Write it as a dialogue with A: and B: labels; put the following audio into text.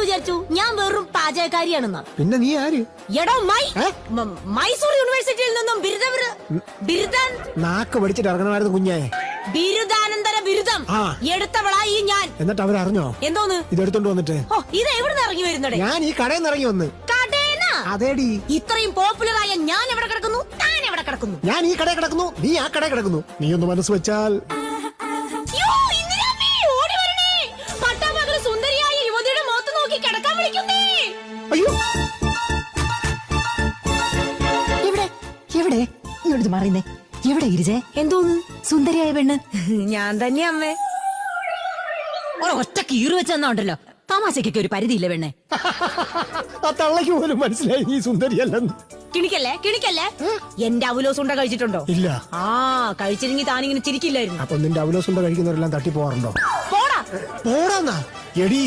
A: വിചാരിച്ചു ഞാൻ വെറും പാചകക്കാരിയാണെന്നാ?
B: പിന്നെ നീ ആര്?
A: എടോ മൈസൂർ യൂണിവേഴ്സിറ്റിയിൽ നിന്നും ബിരുദം
B: നാക്ക് പഠിച്ചിട്ട് ഇറങ്ങണമായിരുന്നു കുഞ്ഞേ.
A: ബിരുദാനന്തര ബിരുദം എടുത്തവളായി ഞാൻ.
B: എന്നിട്ട് അവരറിഞ്ഞോ?
A: എന്തോന്ന്
B: ഇതെടുത്തോണ്ട് വന്നിട്ട്?
A: ഇത് എവിടെ നിന്ന് ഇറങ്ങി വരുന്നടേ?
B: ഞാൻ ഈ കടയിൽ നിന്ന് ഇറങ്ങി വന്ന്. അതേടി.
A: ഇത്രയും പോപ്പുലറായ ഞാൻ എവിടെ കിടക്കുന്നു? താൻ എവിടെ കിടക്കുന്നു?
B: ഞാൻ ഈ കടയിൽ കിടക്കുന്നു, നീ ആ കടയിൽ കിടക്കുന്നു. നീ ഒന്ന് മനസ്സ് വെച്ചാൽ.
A: സുന്ദരിയായ യുവതിയുടെ മുഖത്ത് നോക്കി കിടക്കാൻ വിളിക്കുന്നേ.
B: അയ്യോ
C: എവിടെ എവിടെ ഇങ്ങോട്ട് മാറിയുന്നേ? എവിടെ ഗിരിജേ?
A: എന്തോന്ന്?
C: സുന്ദരിയായ പെണ്ണ്
A: ഞാൻ തന്നെ അമ്മേ. ഒറ്റ കീറ് വെച്ചെന്നുണ്ടല്ലോ. തമാശക്കൊക്കെ ഒരു പരിധിയില്ല പെണ്ണെ.
B: ആ തള്ളയ്ക്ക് പോലും മനസ്സിലായി നീ സുന്ദരിയല്ലെന്ന്.
A: കിണിക്കല്ലേ. എന്റെ അവലോസുണ്ട കഴിച്ചിട്ടുണ്ടോ?
B: ഇല്ല.
A: കഴിച്ചിരുന്നെങ്കിൽ താനിങ്ങനെ ചിരിക്കില്ലായിരുന്നു.
B: അപ്പൊ നിന്റെ അവലോസുണ്ട കഴിക്കുന്നവരെല്ലാം തട്ടി പോവാറുണ്ടോ?
A: പോടാ
B: പോടാന്നാ എടി.